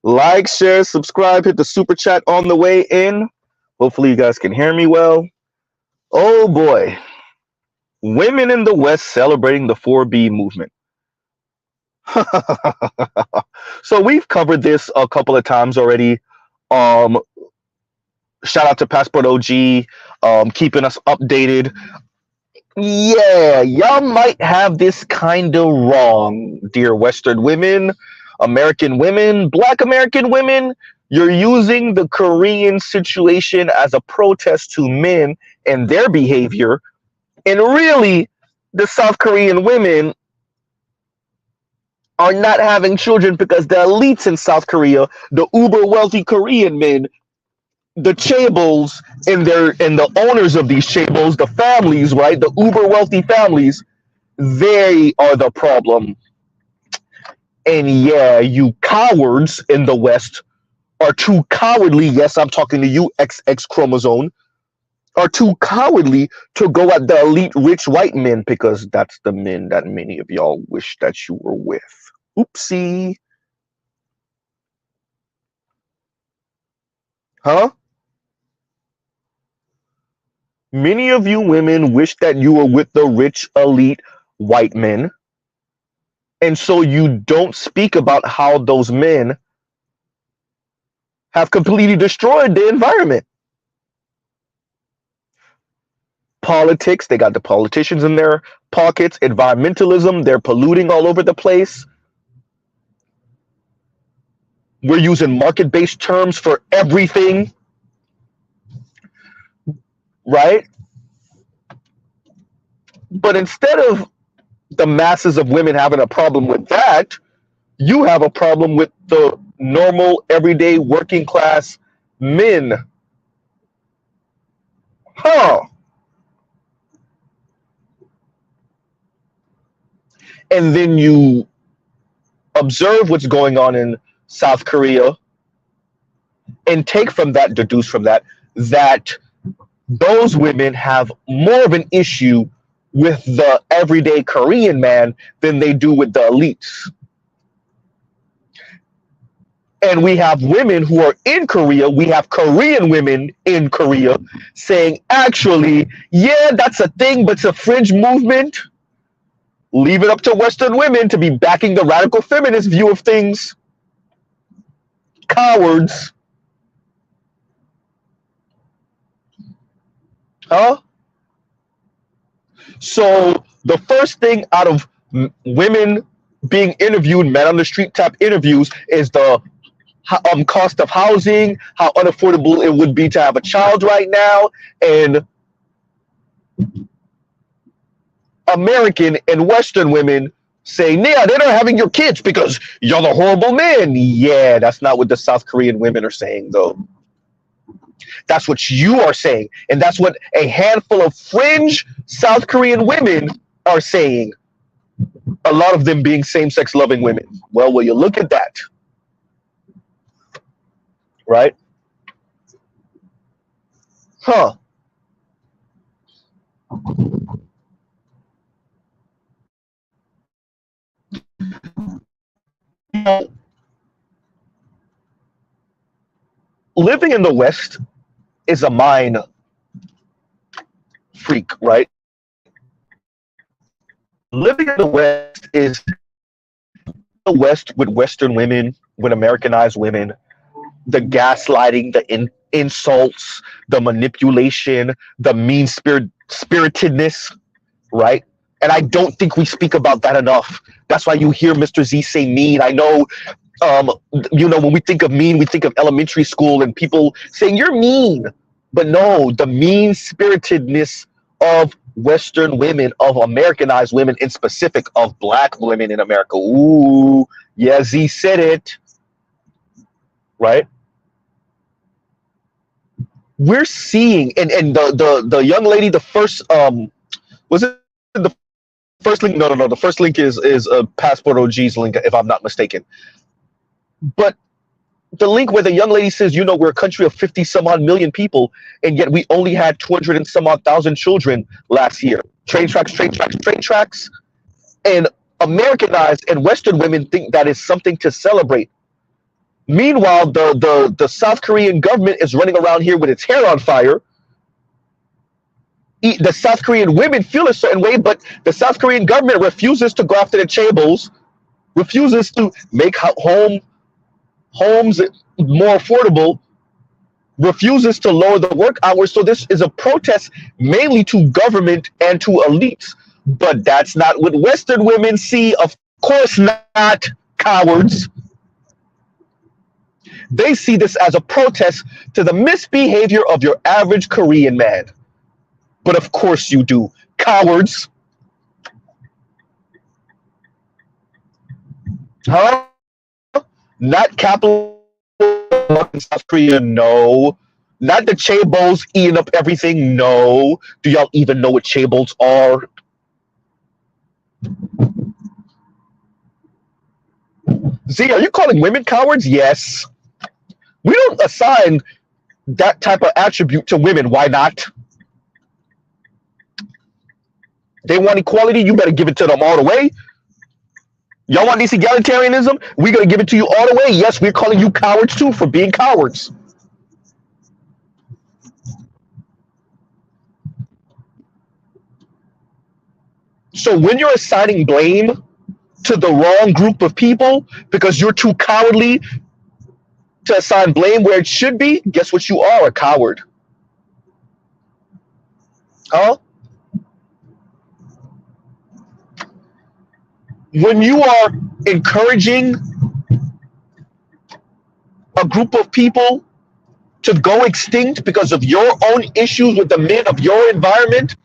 Like, share, subscribe, hit the super chat on the way in. Hopefully you guys can hear me well. Oh boy. Women in the West celebrating the 4B movement. So we've covered this a couple of times already. Shout out to Passport OG, keeping us updated. Yeah, y'all might have this kind of wrong, dear Western women, American women, Black American women. You're using the Korean situation as a protest to men and their behavior. And really, the South Korean women are not having children because the elites in South Korea, the uber wealthy Korean men, the chaebols and the owners of these chaebols, the families, right? The uber wealthy families, they are the problem. And yeah, you cowards in the West are too cowardly. Yes, I'm talking to you, XX chromosome, are too cowardly to go at the elite rich white men because that's the men that many of y'all wish that you were with. Oopsie. Huh? Many of you women wish that you were with the rich elite white men. And so you don't speak about how those men have completely destroyed the environment. Politics, they got the politicians in their pockets. Environmentalism, they're polluting all over the place. We're using market-based terms for everything, right? But instead of the masses of women having a problem with that, you have a problem with the normal, everyday, working class men. Huh. And then you observe what's going on in South Korea and take from that, deduce from that, that those women have more of an issue with the everyday Korean man than they do with the elites. And we have women who are in Korea, we have Korean women in Korea saying, actually, yeah, that's a thing, but it's a fringe movement. Leave it up to Western women to be backing the radical feminist view of things. Cowards. Huh? So the first thing out of women being interviewed, men on the street type interviews, is the cost of housing, how unaffordable it would be to have a child right now, and American and Western women saying, yeah, they're not having your kids because you're the horrible men. Yeah, that's not what the South Korean women are saying, though. That's what you are saying. And that's what a handful of fringe South Korean women are saying. A lot of them being same-sex loving women. Well, will you look at that? Right? Huh. Living in the West is a mind freak, right? Living in the West is the West with Western women, with Americanized women, the gaslighting, the insults, the manipulation, the mean-spiritedness, right? And I don't think we speak about that enough. That's why you hear Mr. Z say mean. I know, when we think of mean, we think of elementary school and people saying, you're mean. But no, the mean-spiritedness of Western women, of Americanized women, in specific of Black women in America. Ooh, yeah, Z said it. Right? We're seeing, and the young lady, the first, was it the first link? No, the first link is Passport OG's link, if I'm not mistaken. But the link where the young lady says, we're a country of 50 some odd million people, and yet we only had 200 and some odd thousand children last year. Train tracks. And Americanized and Western women think that is something to celebrate. Meanwhile, the South Korean government is running around here with its hair on fire. The South Korean women feel a certain way, but the South Korean government refuses to go after the chaebols, refuses to make homes more affordable, refuses to lower the work hours. So this is a protest mainly to government and to elites. But that's not what Western women see. Of course not, cowards. They see this as a protest to the misbehavior of your average Korean man. But of course you do, cowards. Huh? Not capital in South Korea, no. Not the chaebols eating up everything, no. Do y'all even know what chaebols are? Z, are you calling women cowards? Yes. We don't assign that type of attribute to women. Why not? They want equality, you better give it to them all the way. Y'all want this egalitarianism? We're going to give it to you all the way. Yes, we're calling you cowards too for being cowards. So when you're assigning blame to the wrong group of people because you're too cowardly to assign blame where it should be, guess what? You are a coward. Huh? When you are encouraging a group of people to go extinct because of your own issues with the men of your environment,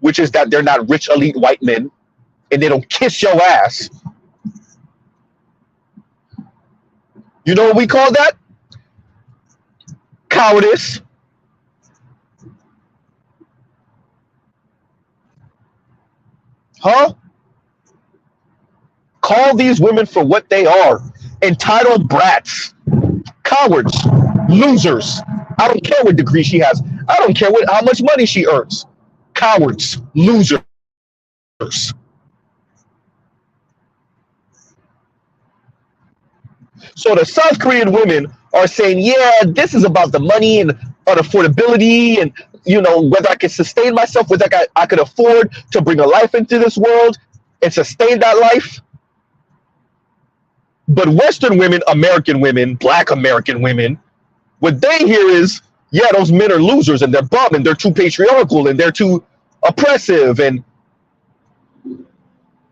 which is that they're not rich elite white men and they don't kiss your ass. You know what we call that? Cowardice. Huh? Call these women for what they are. Entitled brats. Cowards. Losers. I don't care what degree she has. I don't care how much money she earns. Cowards. Losers. So the South Korean women are saying, yeah, this is about the money and unaffordability and, you know, whether I can sustain myself, whether I could afford to bring a life into this world and sustain that life. But Western women, American women, Black American women, what they hear is, yeah, those men are losers and they're bum and they're too patriarchal and they're too oppressive. And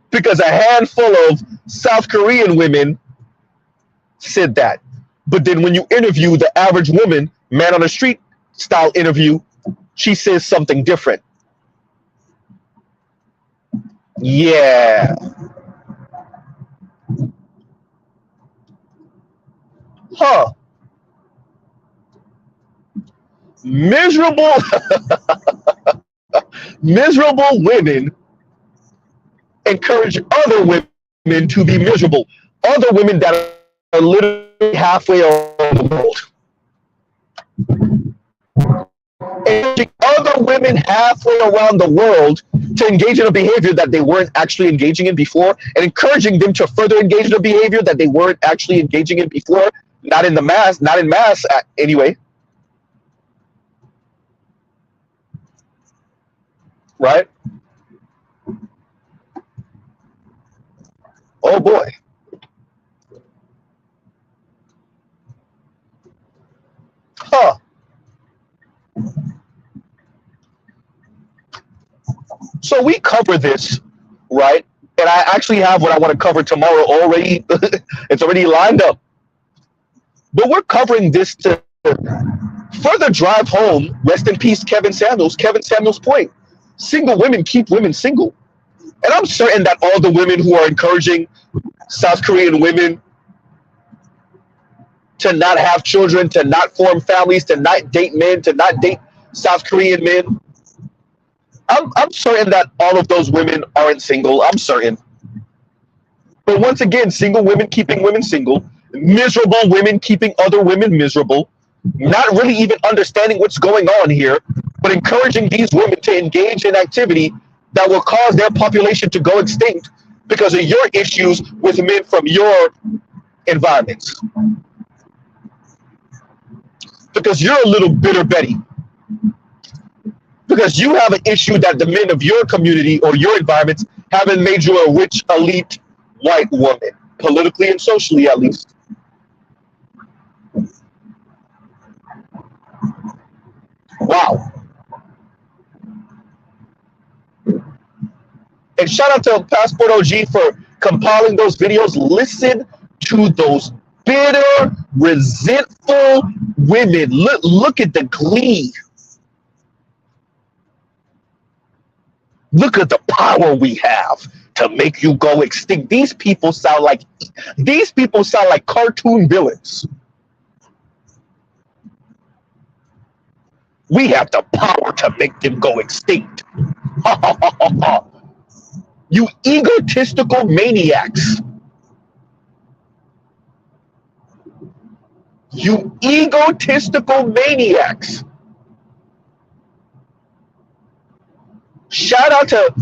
because a handful of South Korean women said that. But then when you interview the average woman, man on the street style interview, she says something different. Yeah. Huh. Miserable, miserable women encourage other women to be miserable. Other women that are literally halfway around the world. Encouraging other women halfway around the world to engage in a behavior that they weren't actually engaging in before, and encouraging them to further engage in a behavior that they weren't actually engaging in before, not in mass anyway. Right? Oh boy. Huh. So we cover this, right? And I actually have what I want to cover tomorrow already. It's already lined up. But we're covering this to further drive home, rest in peace, Kevin Samuels' point. Single women keep women single. And I'm certain that all the women who are encouraging South Korean women to not have children, to not form families, to not date men, to not date South Korean men, I'm certain that all of those women aren't single. I'm certain. But once again, single women keeping women single, miserable women keeping other women miserable, not really even understanding what's going on here, but encouraging these women to engage in activity that will cause their population to go extinct because of your issues with men from your environments. because you're a little bitter Betty, because you have an issue that the men of your community or your environment haven't made you a rich, elite white woman, politically and socially at least. Wow. And shout out to Passport OG for compiling those videos. Listen to those bitter, resentful women. Look at the glee. Look at the power we have to make you go extinct. These people sound like cartoon villains. We have the power to make them go extinct. You egotistical maniacs. You egotistical maniacs. Shout out to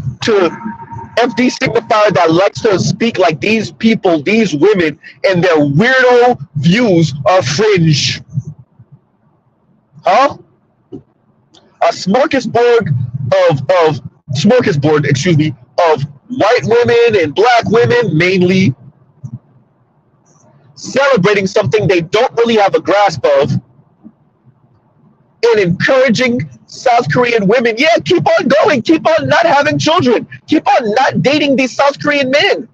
FD Signifier that likes to speak like these people, these women, and their weirdo views are fringe. Huh? A smorgasbord of white women and black women mainly celebrating something they don't really have a grasp of and encouraging South Korean women, yeah, keep on going, keep on not having children, keep on not dating these South Korean men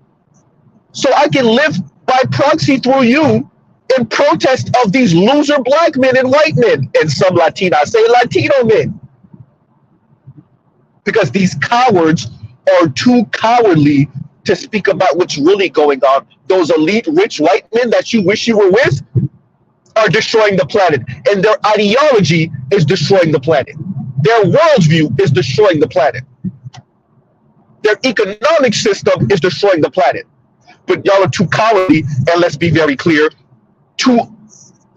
so I can live by proxy through you in protest of these loser black men and white men and some Latina, I say Latino men, because these cowards are too cowardly to speak about what's really going on. Those elite rich white men that you wish you were with are destroying the planet, and their ideology is destroying the planet. Their worldview is destroying the planet. Their economic system is destroying the planet. But y'all are too cowardly, and let's be very clear, y'all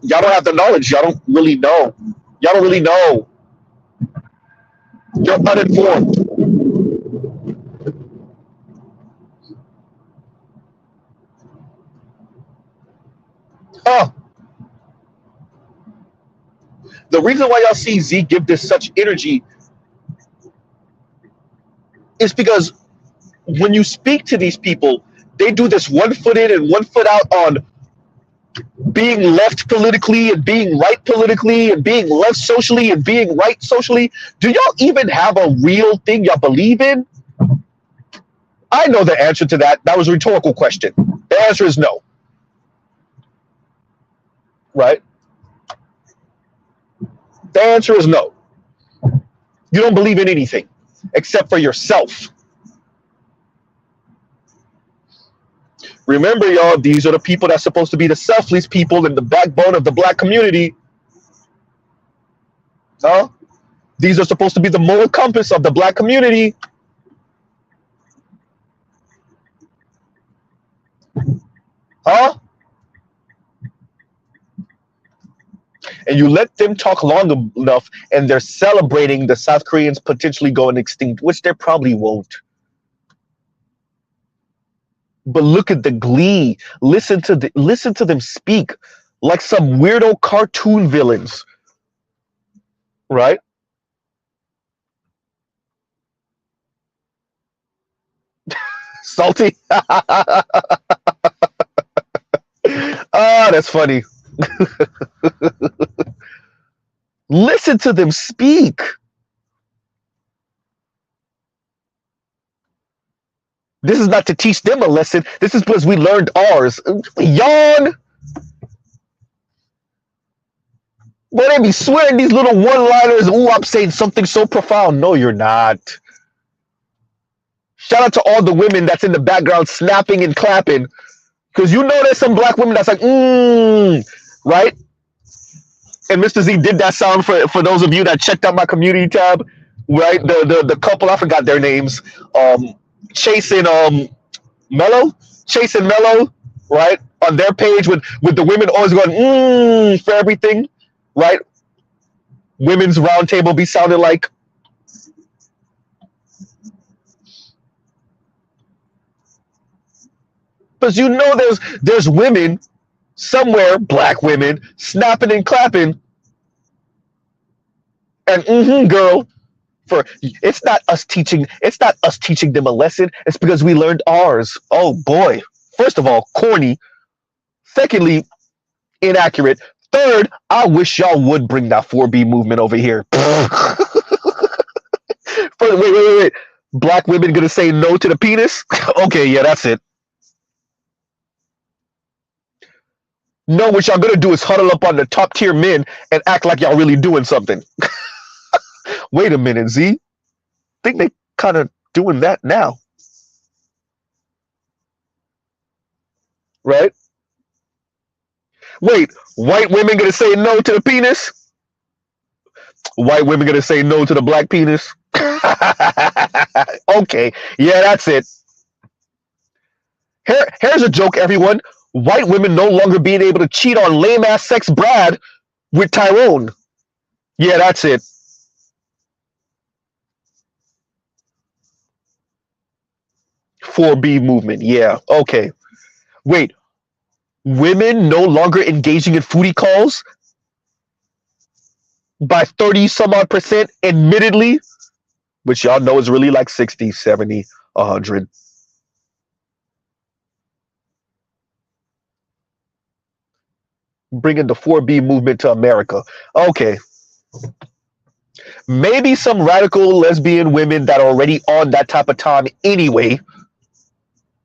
don't have the knowledge. Y'all don't really know. Y'all don't really know. You're uninformed. Huh. The reason why y'all see Z give this such energy is because when you speak to these people, they do this 1 foot in and 1 foot out on being left politically and being right politically and being left socially and being right socially. Do y'all even have a real thing y'all believe in? I know the answer to that. That was a rhetorical question. The answer is no. Right? The answer is no. You don't believe in anything except for yourself. Remember, y'all, these are the people that's supposed to be the selfless people and the backbone of the black community. Huh? These are supposed to be the moral compass of the black community. Huh? And you let them talk long enough and they're celebrating the South Koreans potentially going extinct, which they probably won't. But look at the glee. Listen to them speak like some weirdo cartoon villains. Right? Salty. Ah, that's funny. Listen to them speak. This is not to teach them a lesson. This is because we learned ours. Yawn. Boy, they be swearing these little one-liners. Ooh, I'm saying something so profound. No, you're not. Shout out to all the women that's in the background snapping and clapping. Because you know there's some black women that's like, right? And Mr. Z did that sound for those of you that checked out my community tab, right? The couple, I forgot their names. Chase and Mello, right? On their page with the women always going, for everything, right? Women's roundtable be sounding like. Because you know there's women somewhere, black women, snapping and clapping And girl, for it's not us teaching them a lesson. It's because we learned ours. Oh boy. First of all, corny. Secondly, inaccurate. Third, I wish y'all would bring that 4B movement over here. Wait. Black women gonna say no to the penis? Okay, yeah, that's it. No, what y'all gonna do is huddle up on the top tier men and act like y'all really doing something. Wait a minute, Z. Think they kind of doing that now, right? Wait, white women gonna say no to the penis? White women gonna say no to the black penis? Okay, yeah, that's it. Here's a joke, everyone. White women no longer being able to cheat on lame ass sex Brad with Tyrone. Yeah, that's it. 4B movement. Yeah, okay. Wait, women no longer engaging in foodie calls by 30 some odd percent, admittedly, which y'all know is really like 60, 70, 100. Bringing the 4B movement to America. Okay. Maybe some radical lesbian women that are already on that type of time anyway.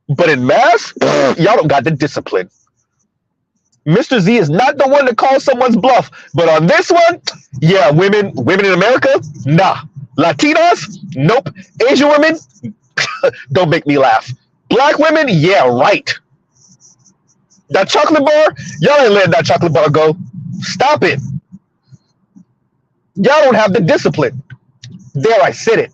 But in mass, y'all don't got the discipline. Mr. Z is not the one to call someone's bluff. But on this one, yeah, women in America, nah. Latinas, nope. Asian women, don't make me laugh. Black women, yeah, right. That chocolate bar, y'all ain't letting that chocolate bar go. Stop it. Y'all don't have the discipline. There, I said it.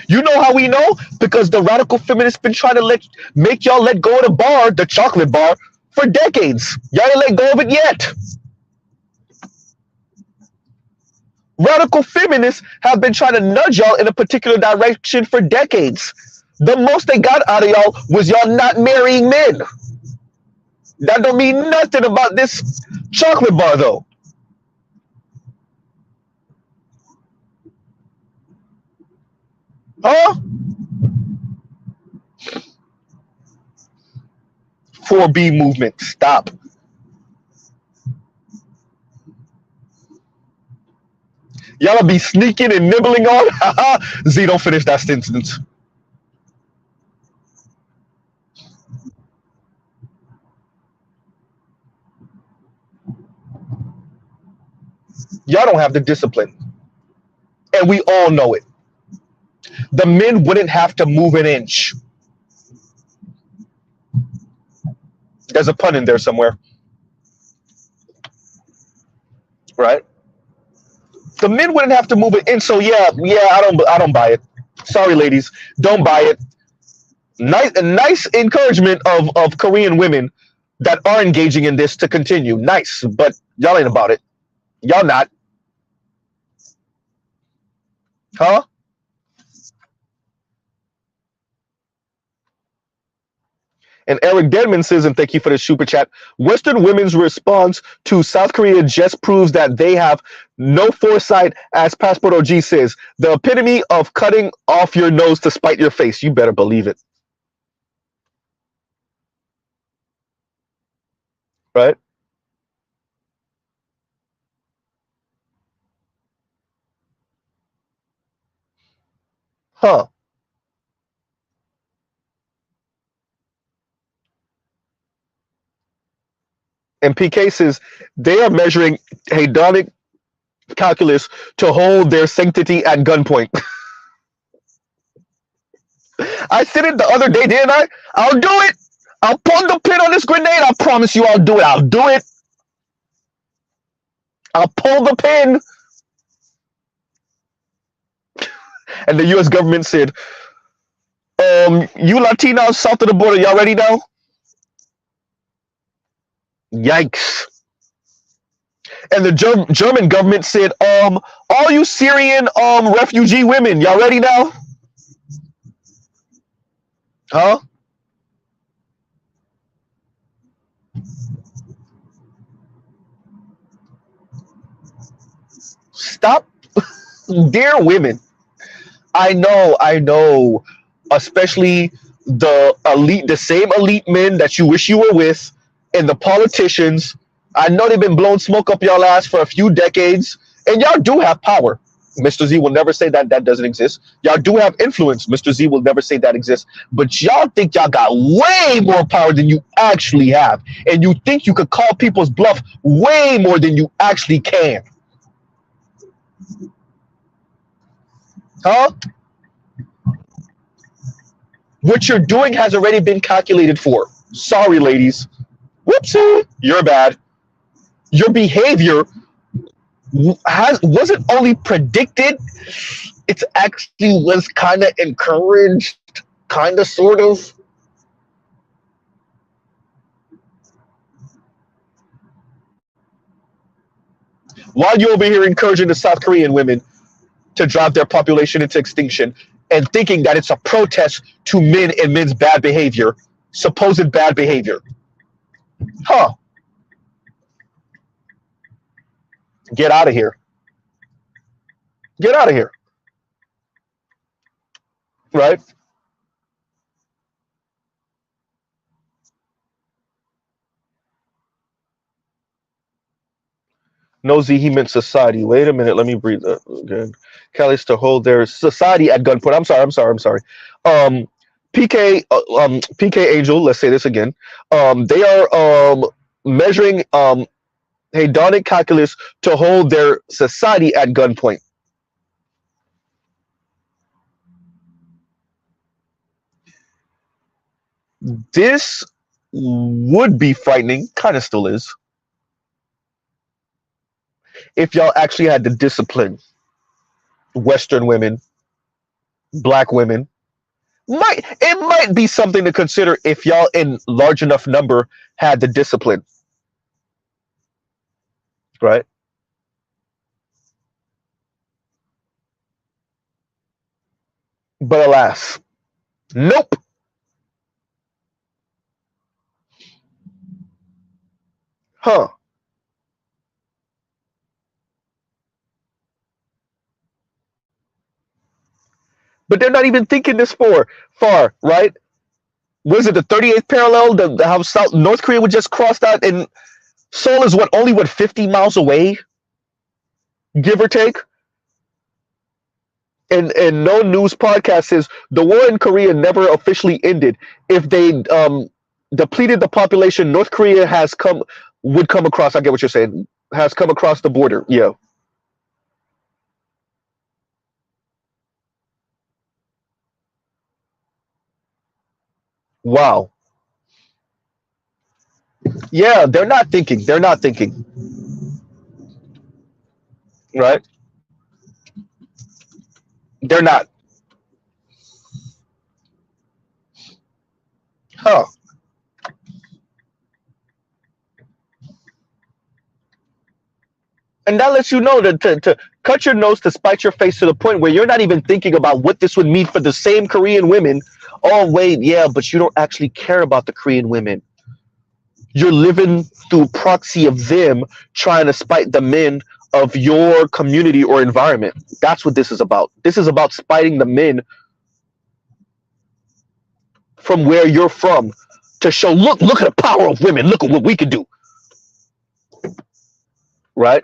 You know how we know? Because the radical feminists been trying to make y'all let go of the bar, the chocolate bar, for decades. Y'all ain't let go of it yet. Radical feminists have been trying to nudge y'all in a particular direction for decades. The most they got out of y'all was y'all not marrying men. That don't mean nothing about this chocolate bar, though. Huh? 4B movement. Stop. Y'all be sneaking and nibbling on. Z, don't finish that sentence. Y'all don't have the discipline. And we all know it. The men wouldn't have to move an inch. There's a pun in there somewhere. Right? The men wouldn't have to move it in. So yeah, I don't buy it. Sorry, ladies. Don't buy it. Nice encouragement of Korean women that are engaging in this to continue. Nice, but y'all ain't about it. Y'all not. Huh? And Eric Denman says, and thank you for the super chat, Western women's response to South Korea just proves that they have no foresight, as Passport OG says. The epitome of cutting off your nose to spite your face. You better believe it. Right? Huh. And PK says they are measuring hedonic calculus to hold their sanctity at gunpoint. I said it the other day, didn't I? I'll do it. I'll pull the pin on this grenade. I promise you I'll do it. I'll do it. I'll pull the pin. And the US government said, you Latinos south of the border, y'all ready now? Yikes. And the German government said, all you Syrian refugee women, y'all ready now? Huh? Stop, dear women. I know, especially the elite, the same elite men that you wish you were with, and the politicians. I know they've been blowing smoke up y'all ass for a few decades, and y'all do have power. Mr. Z will never say that that doesn't exist. Y'all do have influence. Mr. Z will never say that exists. But y'all think y'all got way more power than you actually have. And you think you could call people's bluff way more than you actually can. Huh? What you're doing has already been calculated for. Sorry, ladies. Whoopsie, you're bad. Your behavior wasn't only predicted, it's actually was kind of encouraged, kind of, sort of. While you're over here encouraging the South Korean women to drive their population into extinction and thinking that it's a protest to men and men's bad behavior, supposed bad behavior. Huh. Get out of here. Get out of here. Right? No, Z, he meant society. Wait a minute. Let me breathe that again. Callie's to hold their society at gunpoint. I'm sorry. Um, PK Angel, let's say this again. They are measuring hedonic calculus to hold their society at gunpoint. This would be frightening, kind of still is, if y'all actually had to discipline Western women, black women. Might be something to consider if y'all in large enough number had the discipline, right? But alas, nope. Huh. But they're not even thinking this far, right? Was it the 38th parallel? How South North Korea would just cross that, and Seoul is only 50 miles away, give or take. And no news podcast says the war in Korea never officially ended. If they depleted the population, North Korea would come across. I get what you're saying. Has come across the border. Yeah. Wow. Yeah, they're not thinking. They're not thinking. Right? They're not. Huh. And that lets you know that to cut your nose to spite your face to the point where you're not even thinking about what this would mean for the same Korean women. Oh, wait, yeah, but you don't actually care about the Korean women. You're living through proxy of them trying to spite the men of your community or environment. That's what this is about. This is about spiting the men from where you're from to show, look at the power of women. Look at what we can do. Right?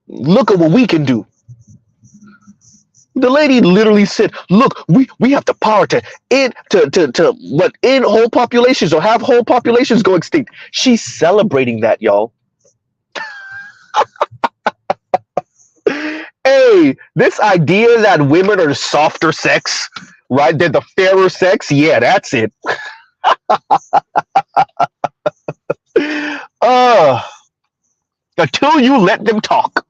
Look at what we can do. The lady literally said, "Look, we have the power to end whole populations or have whole populations go extinct." She's celebrating that, y'all. Hey, this idea that women are softer sex, right? They're the fairer sex. Yeah, that's it. uh, until you let them talk.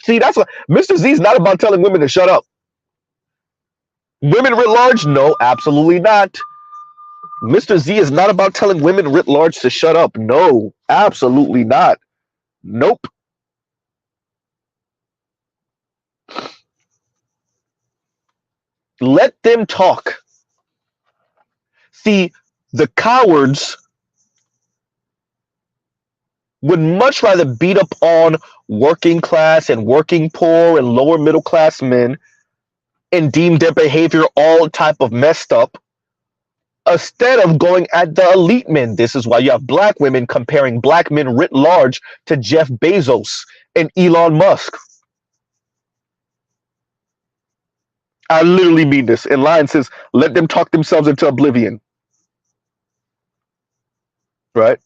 See, that's what Mr. Z is not about telling women to shut up. Women writ large? No, absolutely not. Mr. Z is not about telling women writ large to shut up. No, absolutely not. Nope. Let them talk. See, The cowards would much rather beat up on working class and working poor and lower middle class men and deem their behavior all type of messed up instead of going at the elite men. This is why you have black women comparing black men writ large to Jeff Bezos and Elon Musk. I literally mean this. And Lion says, let them talk themselves into oblivion. Right?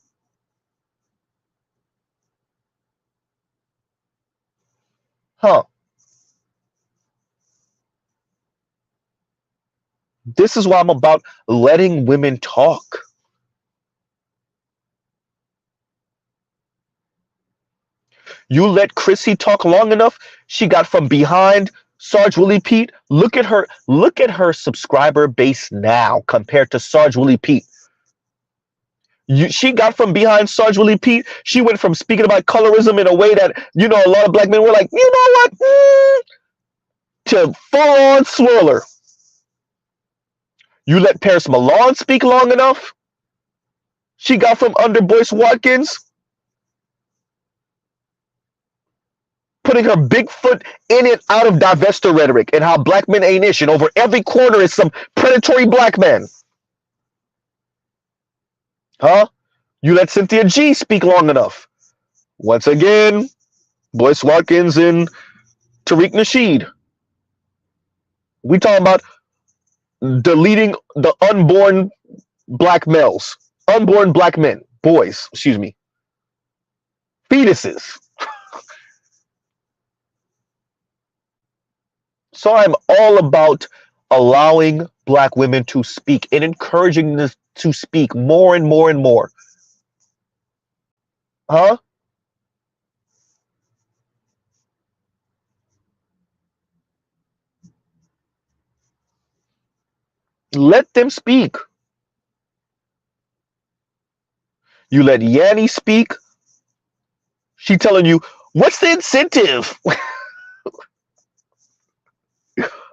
Huh. This is why I'm about letting women talk. You let Chrissy talk long enough, she got from behind Sarge Willie Pete. Look at her subscriber base now compared to Sarge Willie Pete. She got from behind Sarge Willie Pete. She went from speaking about colorism in a way that, a lot of black men were like, you know what? To full on swirler. You let Paris Milan speak long enough. She got from under Boyce Watkins, putting her big foot in and out of divestor rhetoric and how black men ain't ish. And over every corner is some predatory black man. Huh? You let Cynthia G speak long enough. Once again, Boyce Watkins and Tariq Nasheed. We talking about deleting the unborn black males, unborn black men, boys, excuse me, fetuses. So I'm all about allowing black women to speak and encouraging them to speak more and more and more. Huh? Let them speak. You let Yanni speak. She telling you, what's the incentive?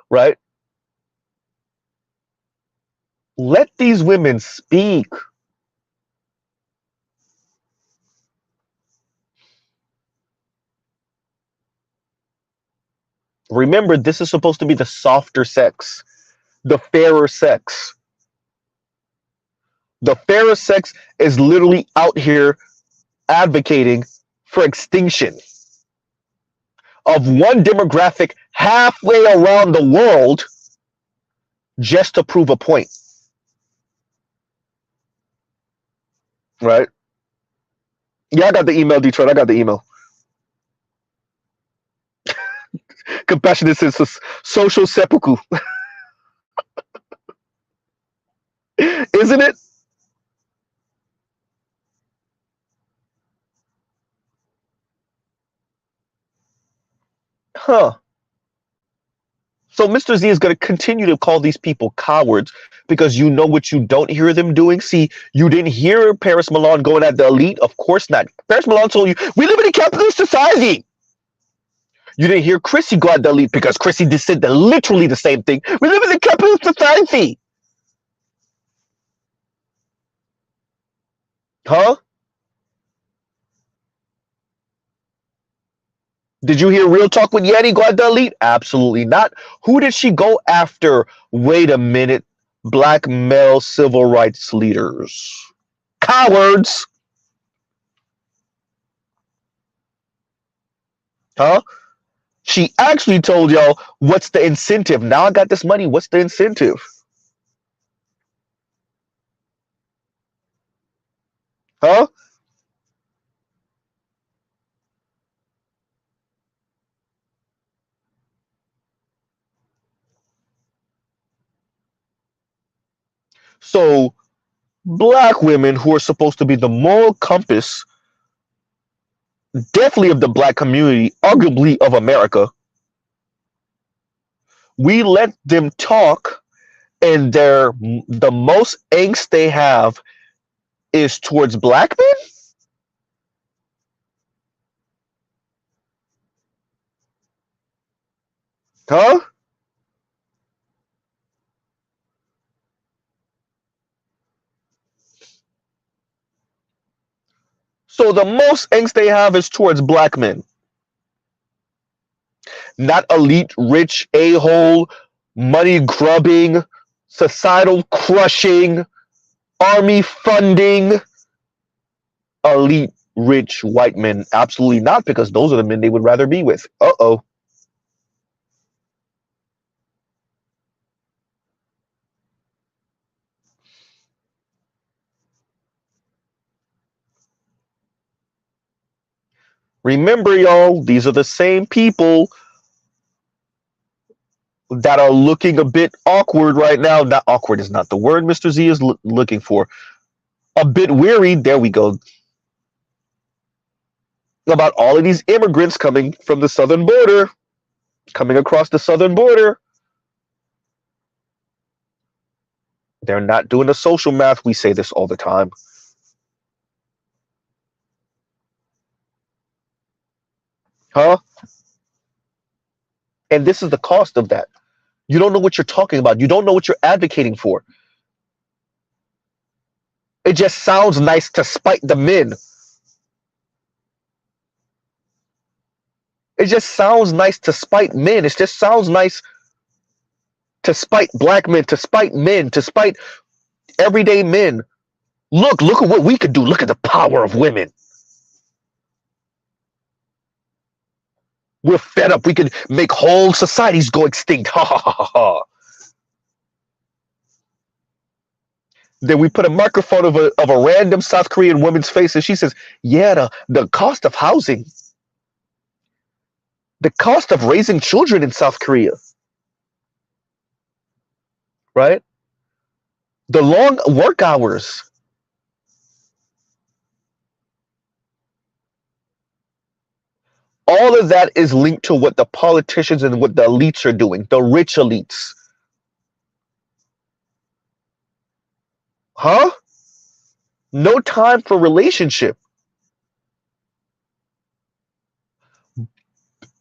Right? Let these women speak. Remember, this is supposed to be the softer sex, the fairer sex. The fairer sex is literally out here advocating for extinction of one demographic halfway around the world just to prove a point. Right? Yeah, I got the email, Detroit. I got the email. Compassionate sense of social seppuku. Isn't it? Huh. So Mr. Z is going to continue to call these people cowards because you know what you don't hear them doing. See, you didn't hear Paris Milan going at the elite. Of course not. Paris Milan told you, we live in a capitalist society. You didn't hear Chrissy go at the elite because Chrissy just said literally the same thing. We live in a capitalist society. Huh? Did you hear Real Talk with Yeti go at the elite? Absolutely not. Who did she go after? Wait a minute. Black male civil rights leaders. Cowards. Huh? She actually told y'all, what's the incentive? Now I got this money. What's the incentive? Huh? So black women who are supposed to be the moral compass, definitely of the black community, arguably of America, we let them talk, and the most angst they have is towards black men. Huh? So the most angst they have is towards black men, not elite, rich, a-hole, money grubbing, societal crushing, army funding, elite, rich white men. Absolutely not, because those are the men they would rather be with. Uh-oh. Remember, y'all, these are the same people that are looking a bit awkward right now. Not awkward is not the word Mr. Z is looking for. A bit weary, there we go, about all of these immigrants coming from the southern border, coming across the southern border. They're not doing the social math. We say this all the time. Huh? And this is the cost of that. You don't know what you're talking about. You don't know what you're advocating for. It just sounds nice to spite the men. It just sounds nice to spite men. It just sounds nice to spite black men, to spite everyday men. Look at what we could do. Look at the power of women. We're fed up. We could make whole societies go extinct. Ha ha ha ha ha. Then we put a microphone of a random South Korean woman's face, and she says, yeah, the cost of housing, the cost of raising children in South Korea, right? The long work hours. All of that is linked to what the politicians and what the elites are doing, the rich elites. Huh? No time for relationship.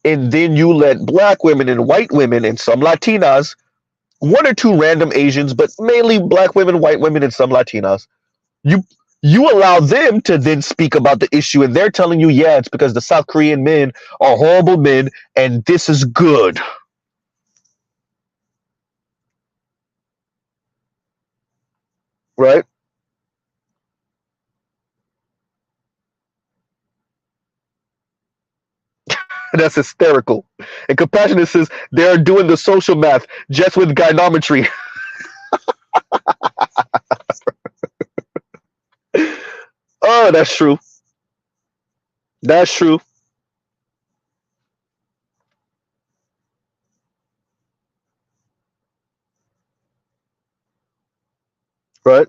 And then you let black women and white women and some Latinas, one or two random Asians, but mainly black women, white women, and some Latinas. You you allow them to then speak about the issue, and they're telling you, yeah, it's because the South Korean men are horrible men, and this is good, right? That's hysterical. And Compassionate says they're doing the social math just with gynometry. Oh, that's true. That's true. Right?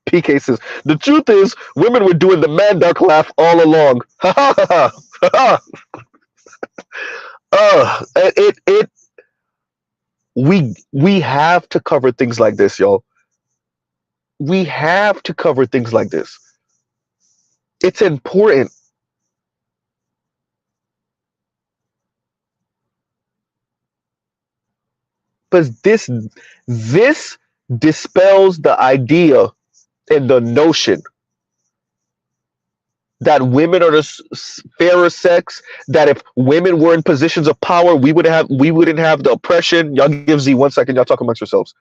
PK says the truth is women were doing the man duck laugh all along. Ha ha ha ha. It we have to cover things like this, y'all. We have to cover things like this. It's important because this dispels the idea and the notion that women are the fairer sex. That if women were in positions of power, we wouldn't have the oppression. Y'all give Z 1 second. Y'all talk amongst yourselves.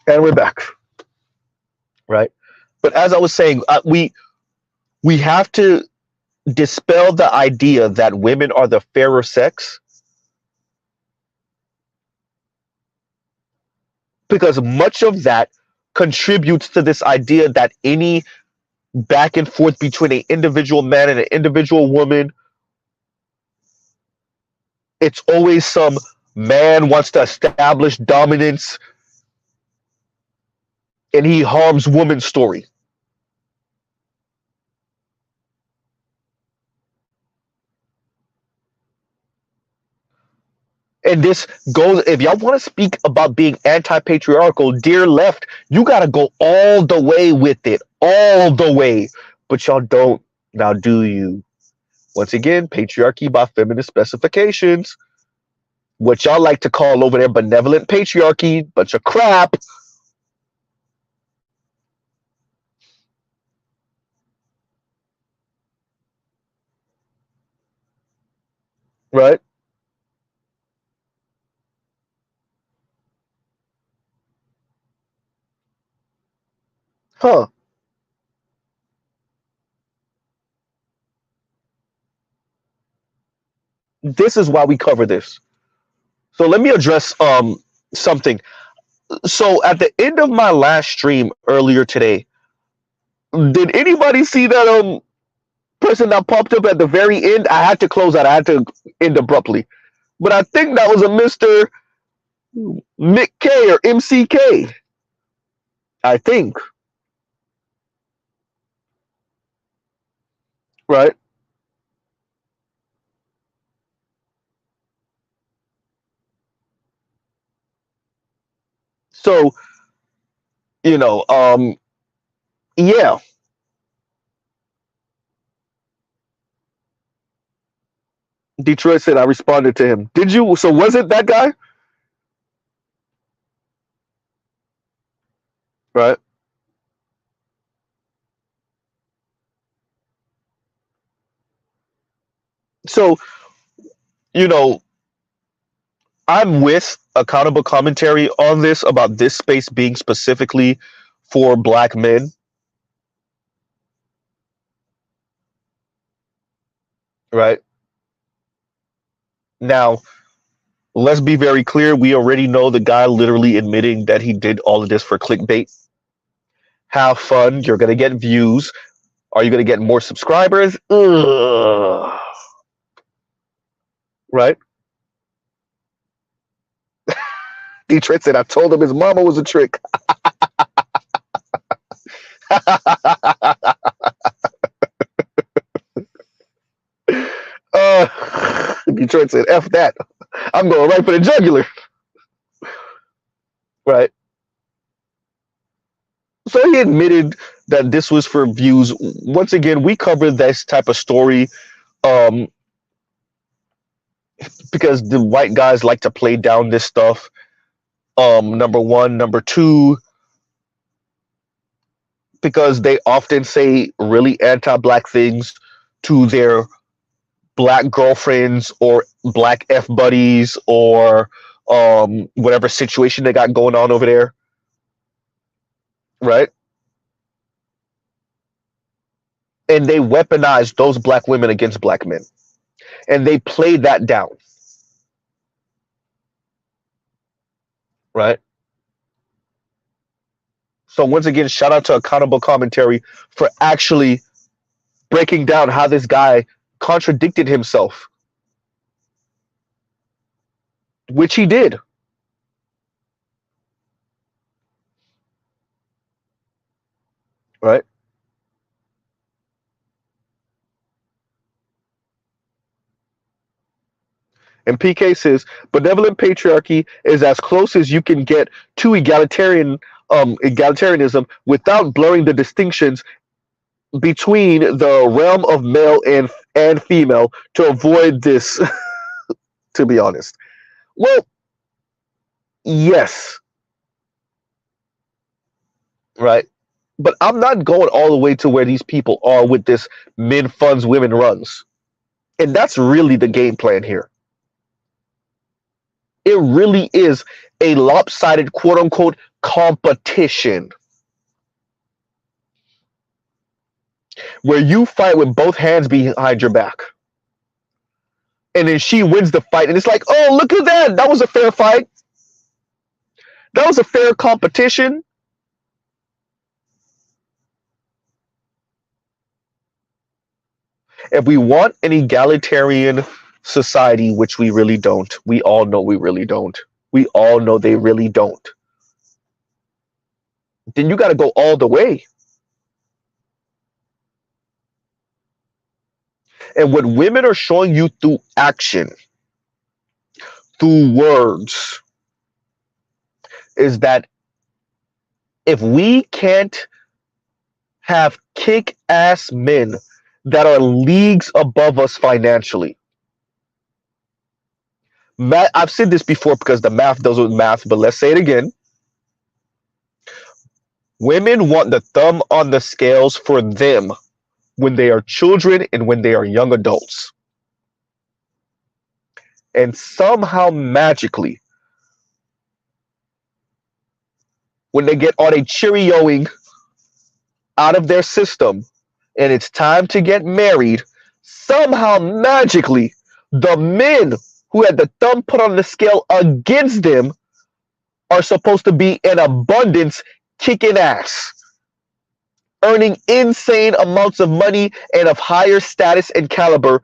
And we're back, right? But as I was saying, we We have to dispel the idea that women are the fairer sex, because much of that contributes to this idea that any back and forth between an individual man and an individual woman, it's always some man wants to establish dominance and he harms woman story. And this goes, if y'all want to speak about being anti-patriarchal, dear left, you got to go all the way with it, all the way. But y'all don't. Now, do you? Once again, patriarchy by feminist specifications. What y'all like to call over there benevolent patriarchy, bunch of crap. Right? Huh. This is why we cover this. So let me address something. So at the end of my last stream earlier today, did anybody see that person that popped up at the very end? I had to close out. I had to end abruptly. But I think that was a Mr. Mick K or MCK. I think. Right? So, you know, yeah. Detroit said I responded to him. Did you? So was it that guy? Right? So, you know, I'm with accountable commentary on this about this space being specifically for black men. Right? Now, let's be very clear. We already know the guy literally admitting that he did all of this for clickbait. Have fun. You're going to get views. Are you going to get more subscribers? Ugh. Right? Detroit said, I told him his mama was a trick. Detroit said, F that. I'm going right for the jugular. Right? So he admitted that this was for views. Once again, we covered this type of story um, because the white guys like to play down this stuff. Number one. Number two, because they often say really anti-black things to their black girlfriends or black F buddies or whatever situation they got going on over there. Right? And they weaponize those black women against black men. And they play that down. Right? So once again, shout out to Accountable Commentary for actually breaking down how this guy contradicted himself, which he did. Right? And PK says benevolent patriarchy is as close as you can get to egalitarianism without blurring the distinctions between the realm of male and female to avoid this. To be honest, well, yes, right, but I'm not going all the way to where these people are with this men funds women runs, and that's really the game plan here. It really is a lopsided quote unquote competition. where you fight with both hands behind your back. And then she wins the fight. And it's like, oh, look at that. That was a fair fight. That was a fair competition. If we want an egalitarian society, which we really don't, we all know we really don't. We all know they really don't. Then you got to go all the way. And what women are showing you through action, through words, is that if we can't have kick-ass men that are leagues above us financially, I've said this before because the math does with math, but let's say it again. Women want the thumb on the scales for them when they are children and when they are young adults. And somehow magically, when they get all a Cheerioing out of their system and it's time to get married, somehow magically, the men who had the thumb put on the scale against them are supposed to be in abundance, kicking ass, earning insane amounts of money and of higher status and caliber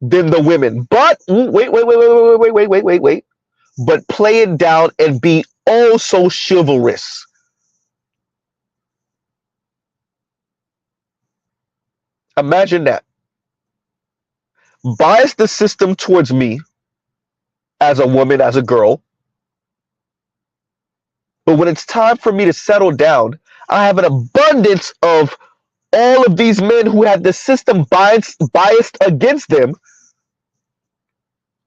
than the women. But wait. But play it down and be oh so chivalrous. Imagine that. Bias the system towards me as a woman, as a girl. But when it's time for me to settle down, I have an abundance of all of these men who have the system biased against them.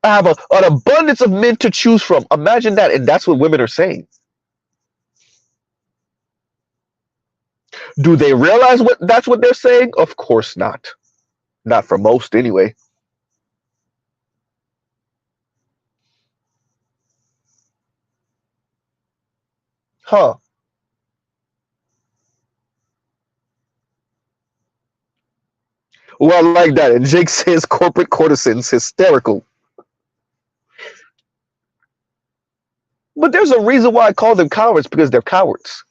I have an abundance of men to choose from. Imagine that. And that's what women are saying. Do they realize that's what they're saying? Of course not. Not for most, anyway. Huh. Well, I like that. And Jake says corporate courtesans, hysterical. But there's a reason why I call them cowards, because they're cowards.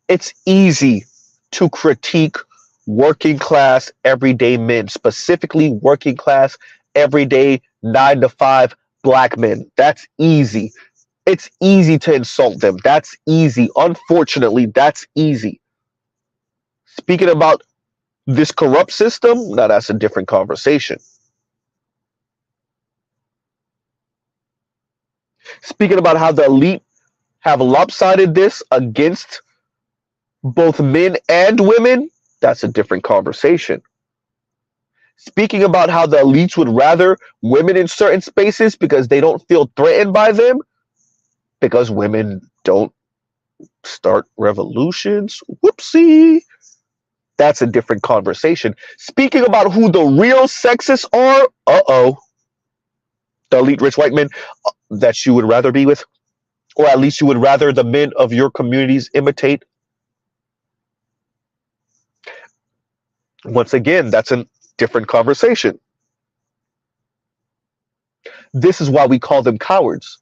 It's easy to critique working class everyday men, specifically working class everyday 9 to 5 black men. That's easy. It's easy to insult them. That's easy. Unfortunately, that's easy. Speaking about this corrupt system, now that's a different conversation. Speaking about how the elite have lopsided this against both men and women, that's a different conversation. Speaking about how the elites would rather women in certain spaces because they don't feel threatened by them, because women don't start revolutions. Whoopsie. That's a different conversation. Speaking about who the real sexists are, the elite rich white men that you would rather be with, or at least you would rather the men of your communities imitate. Once again, that's a different conversation. This is why we call them cowards.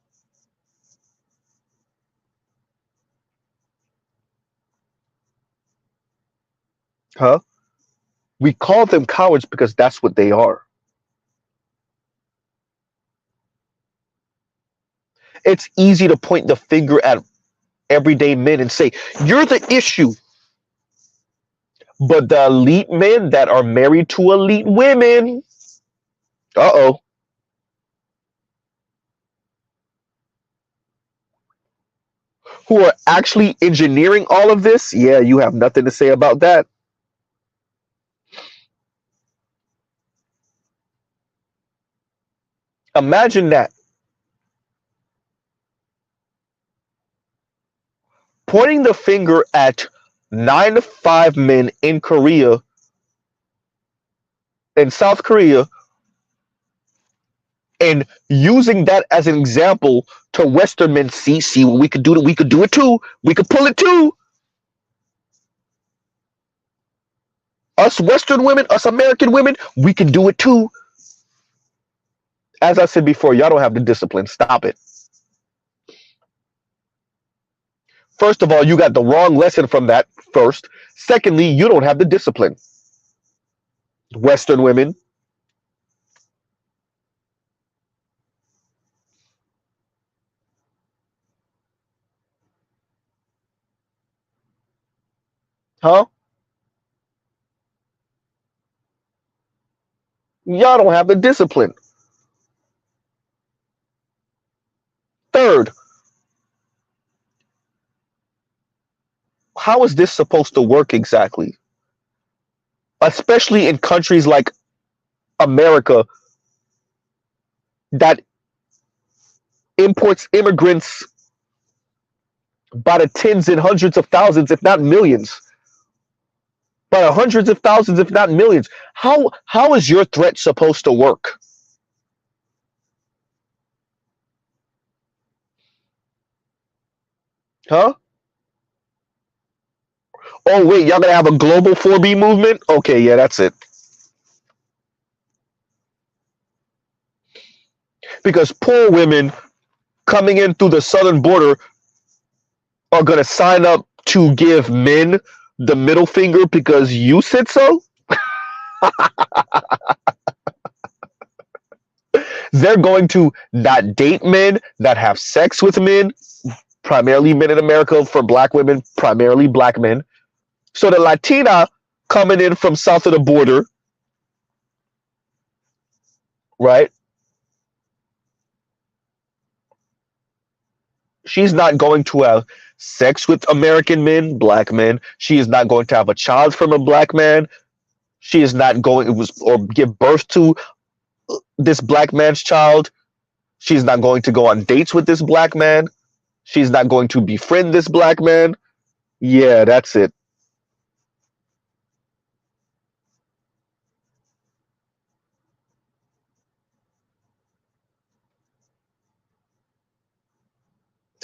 Huh? We call them cowards because that's what they are. It's easy to point the finger at everyday men and say, you're the issue. But the elite men that are married to elite women, who are actually engineering all of this, yeah, you have nothing to say about that. Imagine that. Pointing the finger at 9 to 5 men in Korea, in South Korea, and using that as an example to Western men. See what we could do. We could do it too. We could pull it too. Us Western women, us American women, we can do it too. As I said before, y'all don't have the discipline. Stop it. First of all, you got the wrong lesson from that. First, secondly, you don't have the discipline. Western women. Huh? Y'all don't have the discipline. Third, how is this supposed to work exactly? Especially in countries like America that imports immigrants by the tens and hundreds of thousands, if not millions. By the hundreds of thousands, if not millions. How is your threat supposed to work? Huh? Oh wait, y'all gonna have a global 4B movement? Okay, yeah, that's it. Because poor women coming in through the southern border are gonna sign up to give men the middle finger because you said so? They're going to not date men, not have sex with men, primarily men in America. For black women, primarily black men. So the Latina coming in from south of the border, right? She's not going to have sex with American men, black men. She is not going to have a child from a black man. She is not going or give birth to this black man's child. She's not going to go on dates with this black man. She's not going to befriend this black man. Yeah, that's it.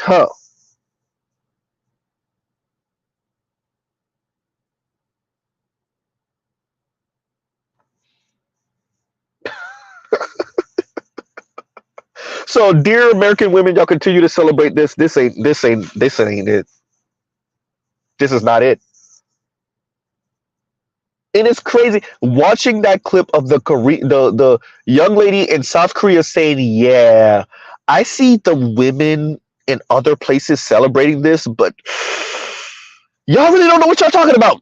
Huh. So, dear American women, y'all continue to celebrate this. This ain't it. This is not it. And it's crazy watching that clip of the young lady in South Korea saying, "Yeah, I see the women in other places celebrating this, but y'all really don't know what y'all talking about,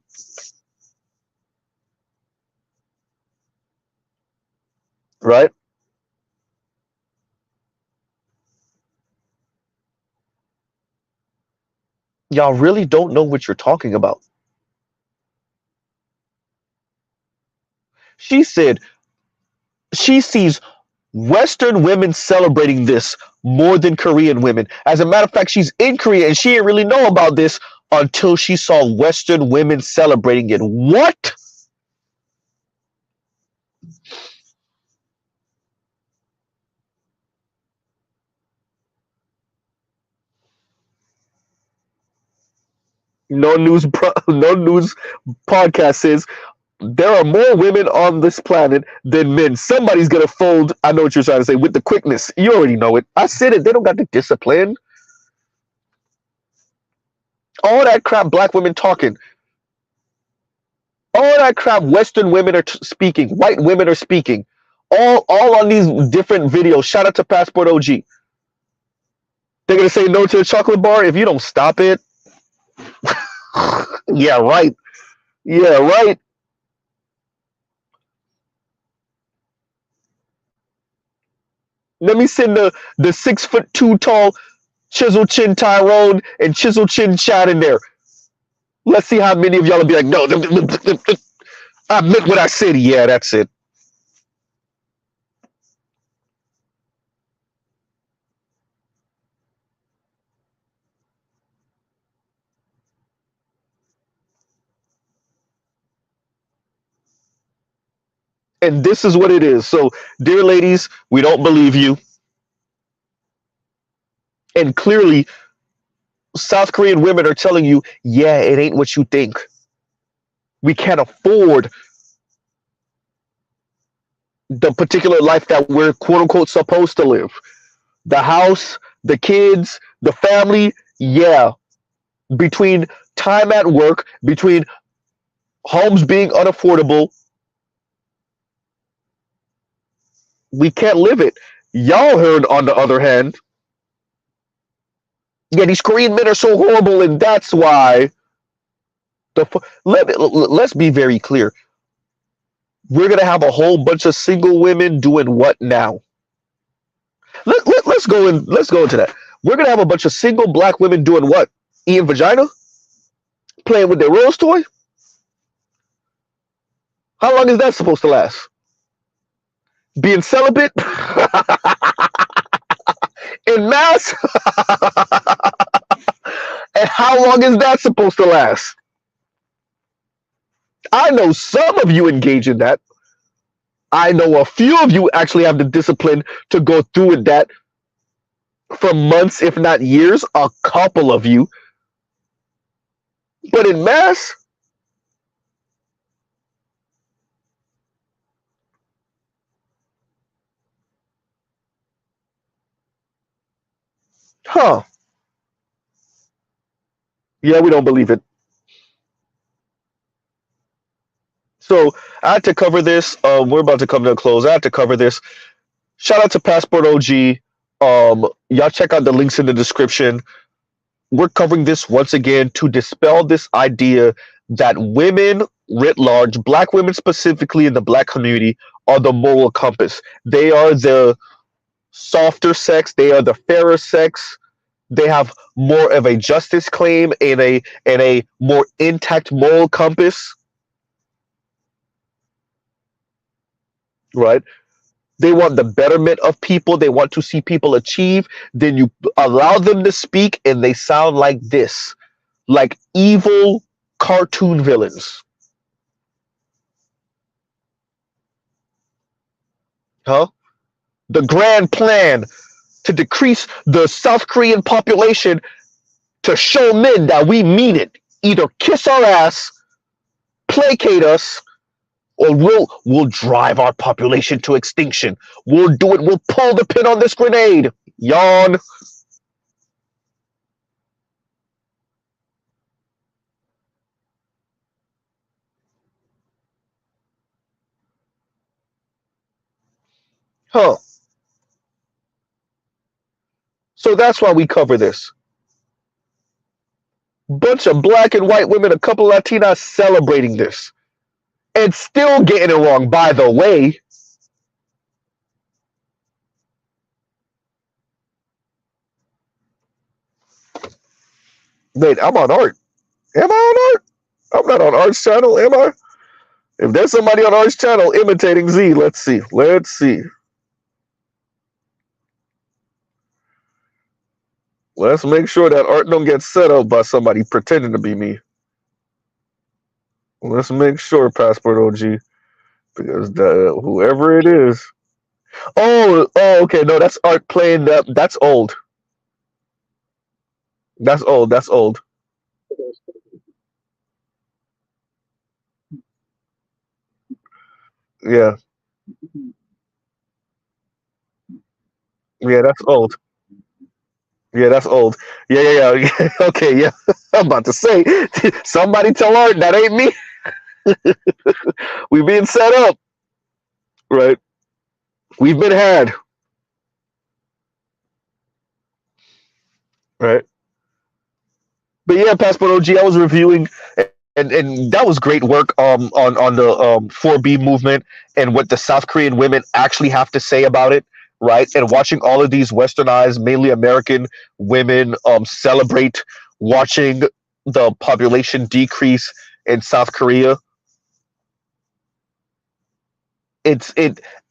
right? Y'all really don't know what you're talking about." She said she sees Western women celebrating this more than Korean women. As a matter of fact, she's in Korea and she didn't really know about this until she saw Western women celebrating it. What? No news podcast says there are more women on this planet than men. Somebody's gonna fold. I know what you're trying to say with the quickness. You already know it. I said it. They don't got the discipline. All that crap black women talking. All that crap Western women are speaking. White women are speaking. All on these different videos. Shout out to Passport OG. They're gonna say no to the chocolate bar if you don't stop it. Yeah, right. Yeah, right. Let me send the 6 foot two tall chisel chin Tyrone and chisel chin Chad in there. Let's see how many of y'all will be like, no, I meant what I said. Yeah, that's it. And this is what it is. So, dear ladies, we don't believe you. And clearly, South Korean women are telling you, yeah, it ain't what you think. We can't afford the particular life that we're quote unquote supposed to live. The house, the kids, the family, yeah. Between time at work, between homes being unaffordable, we can't live it. Y'all heard, on the other hand, yeah, these Korean men are so horrible, and that's why let's be very clear. We're gonna have a whole bunch of single women doing what now? Let's go into that. We're gonna have a bunch of single black women doing what? Eating vagina? Playing with their rose toy? How long is that supposed to last? Being celibate in mass? And how long is that supposed to last? I know some of you engage in that. I know a few of you actually have the discipline to go through with that for months, if not years. A couple of you. But in mass, huh? Yeah, we don't believe it. So I had to cover this. We're about to come to a close. I had to cover this. Shout out to Passport OG. Y'all check out the links in the description. We're covering this once again to dispel this idea that women writ large, black women specifically in the black community, are the moral compass. They are the softer sex. They are the fairer sex. They have more of a justice claim and a more intact moral compass, right? They want the betterment of people. They want to see people achieve. Then you allow them to speak, and they sound like this, like evil cartoon villains. Huh? The grand plan to decrease the South Korean population to show men that we mean it. Either kiss our ass, placate us, or we'll drive our population to extinction. We'll do it. We'll pull the pin on this grenade. Yawn. Huh. So that's why we cover this. Bunch of black and white women, a couple of Latinas celebrating this. And still getting it wrong, by the way. Wait, I'm on art. Am I on art? I'm not on Art's channel, am I? If there's somebody on Art's channel imitating Z, let's see. Let's see. Let's make sure that Art don't get set up by somebody pretending to be me. Let's make sure, Passport OG, because whoever it is. Oh, okay. No, that's Art playing that. That's old. That's old. That's old. Yeah, yeah, that's old. Yeah, that's old. Yeah. Okay, yeah. I'm about to say, somebody tell Art that ain't me. We being set up, right? We've been had, right? But yeah, Passport OG, I was reviewing, and that was great work on the 4B movement and what the South Korean women actually have to say about it, right? And watching all of these westernized, mainly American women celebrate watching the population decrease in South Korea, it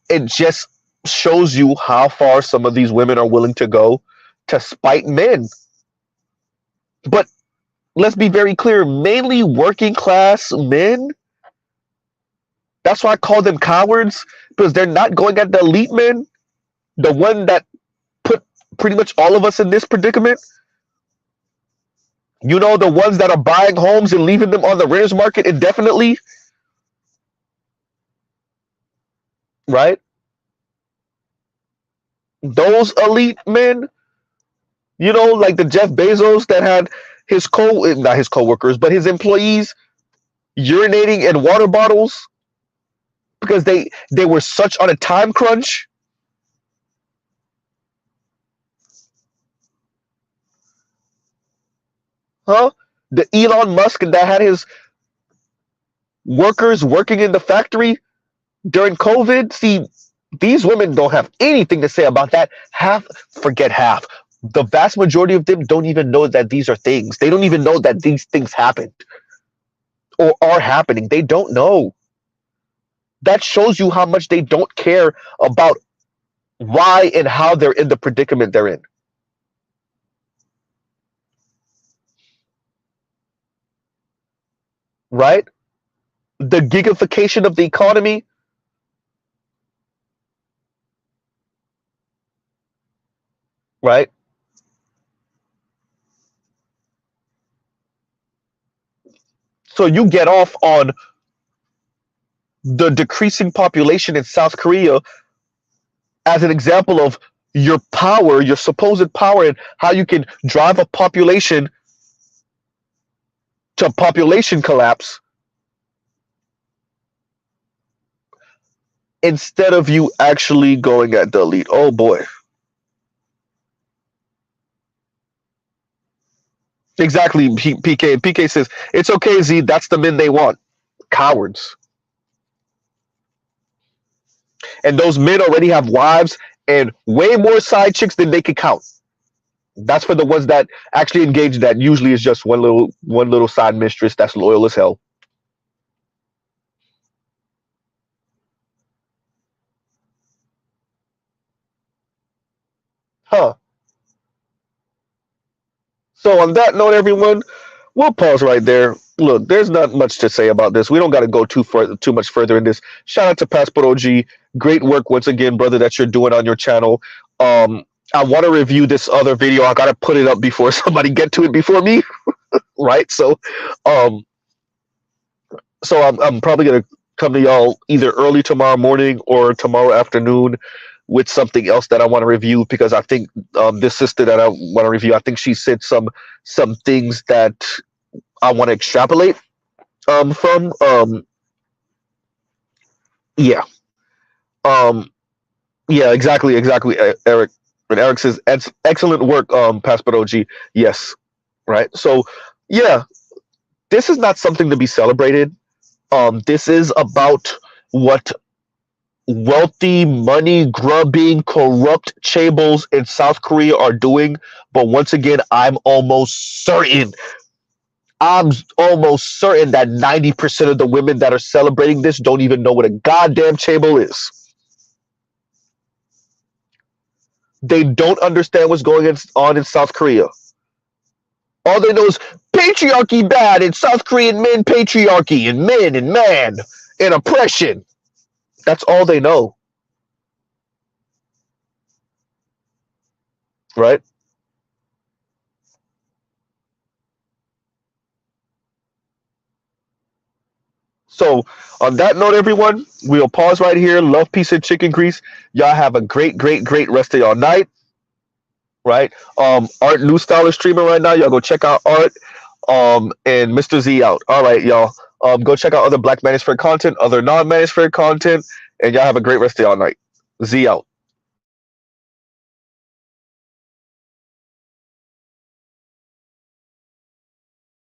it just shows you how far some of these women are willing to go to spite men. But let's be very clear, mainly working class men That's why I call them cowards, because they're not going at the elite men, the one that put pretty much all of us in this predicament. You know, the ones that are buying homes and leaving them on the renters market indefinitely, right? Those elite men, you know, like the Jeff Bezos that had not his co-workers, but his employees urinating in water bottles because they were such on a time crunch. Huh? The Elon Musk that had his workers working in the factory during COVID. See, these women don't have anything to say about that. Forget half. The vast majority of them don't even know that these are things. They don't even know that these things happened or are happening. They don't know. That shows you how much they don't care about why and how they're in the predicament they're in. Right? The gigification of the economy. Right? So you get off on the decreasing population in South Korea as an example of your power, your supposed power, and how you can drive a population to population collapse instead of you actually going at the elite. Oh boy. Exactly, PK. PK says, it's okay, Z, that's the men they want. Cowards. And those men already have wives and way more side chicks than they could count. That's for the ones that actually engage. That usually is just one little side mistress that's loyal as hell. Huh. So on that note, everyone, we'll pause right there. Look, there's not much to say about this. We don't got to go too much further in this. Shout out to Passport OG. Great work once again, brother, that you're doing on your channel. I want to review this other video. I got to put it up before somebody get to it before me, right? Um, I'm probably gonna come to y'all either early tomorrow morning or tomorrow afternoon with something else that I want to review, because I think this sister that I want to review, I think she said some things that I want to extrapolate from. Yeah. Um, yeah, exactly, Eric. And Eric says, excellent work, Passport OG. Yes, right. So, yeah, this is not something to be celebrated. This is about what wealthy, money grubbing, corrupt chaebols in South Korea are doing. But once again, I'm almost certain that 90% of the women that are celebrating this don't even know what a goddamn chaebol is. They don't understand what's going on in South Korea. All they know is patriarchy bad, and South Korean men patriarchy, and men and man and oppression. That's all they know. Right? So, on that note, everyone, we'll pause right here. Love, peace, and chicken grease. Y'all have a great, great, great rest of y'all night. Right? Art New Style is streaming right now. Y'all go check out Art. And Mr. Z out. All right, y'all. Go check out other Black Manosphere content, other non-Manosphere content, and y'all have a great rest of y'all night. Z out.